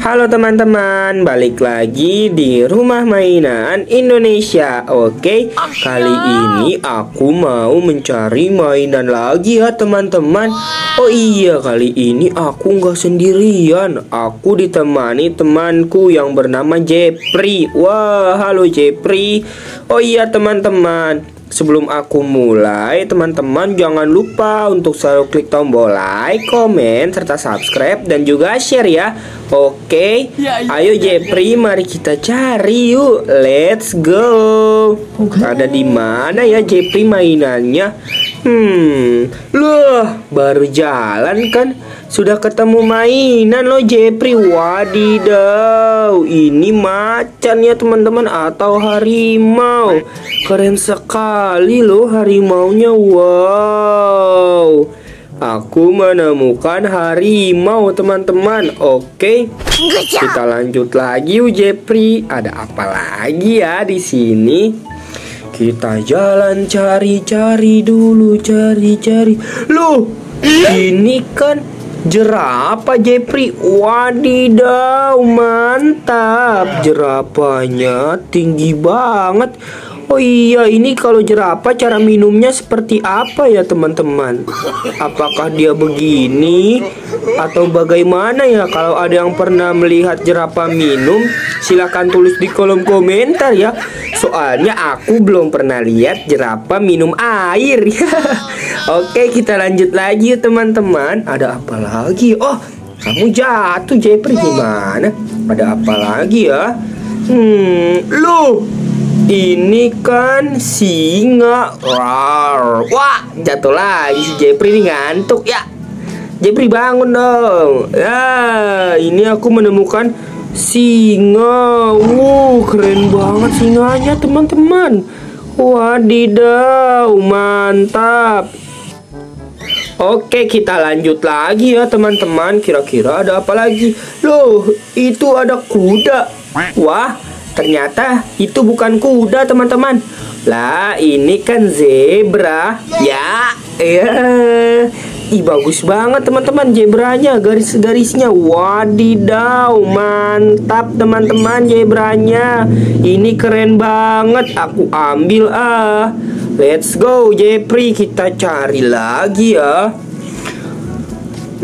Halo teman-teman, balik lagi di Rumah Mainan Indonesia. Oke, kali ini aku mau mencari mainan lagi ya teman-teman. Oh iya, kali ini aku nggak sendirian. Aku ditemani temanku yang bernama Jepri. Wah, halo Jepri. Oh iya teman-teman, sebelum aku mulai, teman-teman jangan lupa untuk selalu klik tombol like, komen, serta subscribe dan juga share ya. Oke, ayo Jepri, mari kita cari yuk. Let's go. Ada di mana ya Jepri mainannya? Loh, baru jalan kan sudah ketemu mainan loh Jepri. Wadidaw, ini macan ya teman-teman atau harimau. Keren sekali loh harimaunya. Wow, aku menemukan harimau teman-teman. Oke, kita lanjut lagi yuk Jepri. Ada apa lagi ya di sini? Kita jalan cari-cari dulu, cari-cari. Loh, ini kan jerapah Jepri. Wadidaw, mantap. Jerapahnya tinggi banget. Oh iya, ini kalau jerapah cara minumnya seperti apa ya teman-teman? Apakah dia begini atau bagaimana ya? Kalau ada yang pernah melihat jerapah minum, silahkan tulis di kolom komentar ya. Soalnya aku belum pernah lihat jerapah minum air. Oke, kita lanjut lagi teman-teman. Ada apa lagi? Oh, kamu jatuh Jepri, gimana? Ada apa lagi ya? Loh, ini kan singa. Rawr. Wah, jatuh lagi si Jepri, ini ngantuk ya. Jepri bangun dong. Ya, ini aku menemukan singa. Keren banget singanya teman-teman. Wadidaw, mantap. Oke, kita lanjut lagi ya teman-teman. Kira-kira ada apa lagi? Loh, itu ada kuda. Wah, ternyata itu bukan kuda teman-teman. Lah, ini kan zebra. Ya. Ih, bagus banget teman-teman zebranya, garis-garisnya. Wadidaw, mantap teman-teman zebranya. Ini keren banget. Aku ambil ah. Let's go Jepri, kita cari lagi ya.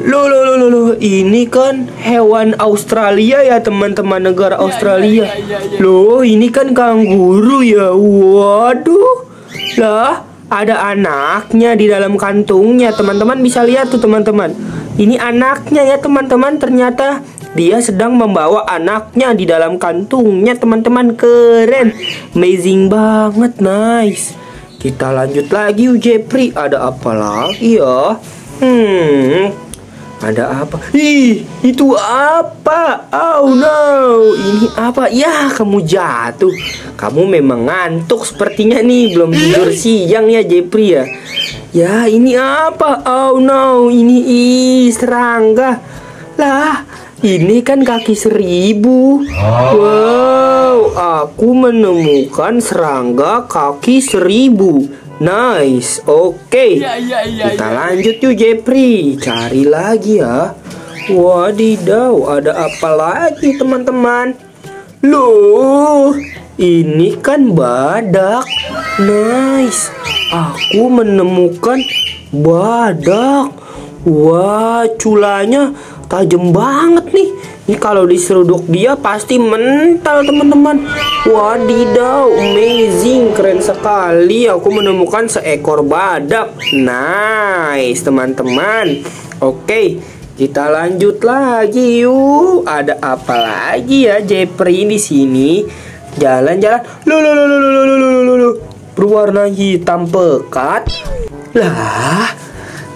Loh, ini kan hewan Australia ya teman-teman, negara Australia. Loh, ini kan kanguru ya. Waduh, lah ada anaknya di dalam kantungnya. Teman-teman bisa lihat tuh teman-teman. Ini anaknya ya teman-teman. Ternyata dia sedang membawa anaknya di dalam kantungnya teman-teman. Keren, amazing banget, nice. Kita lanjut lagi yuk Jepri. Ada apa lagi ya? Ada apa? Ih, itu apa? Oh no, ini apa? Ya, kamu jatuh. Kamu memang ngantuk sepertinya nih. Belum tidur siang ya Jepri ya. Ya, ini apa? Oh no, ini serangga. Lah, ini kan kaki 1000. Wow, aku menemukan serangga kaki 1000. Nice, oke. Kita lanjut yuk Jepri, cari lagi ya. Wadidaw, ada apa lagi teman-teman? Loh, ini kan badak. Nice, aku menemukan badak. Wah, culanya tajam banget nih. Ini kalau diseruduk dia pasti mental teman-teman. Wadidaw, amazing, keren sekali. Aku menemukan seekor badak. Nice teman-teman. Oke, kita lanjut lagi yuk. Ada apa lagi ya Jepri di sini? Jalan-jalan. Loh. Berwarna hitam pekat. Lah,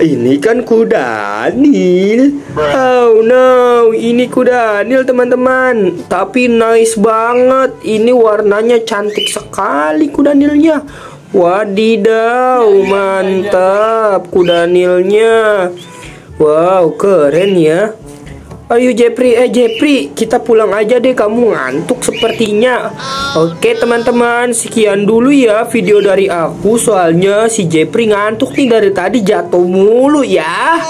ini kan kudanil. Oh no, ini kudanil teman-teman. Tapi nice banget. Ini warnanya cantik sekali kudanilnya. Wadidaw, mantap kudanilnya. Wow, keren ya. Ayo Jepri, kita pulang aja deh, kamu ngantuk sepertinya. Oke teman-teman, sekian dulu ya video dari aku. Soalnya si Jepri ngantuk nih dari tadi, jatuh mulu ya.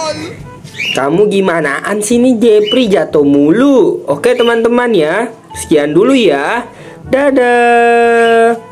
Kamu gimanaan sini Jepri, jatuh mulu. Oke teman-teman ya. Sekian dulu ya. Dadah.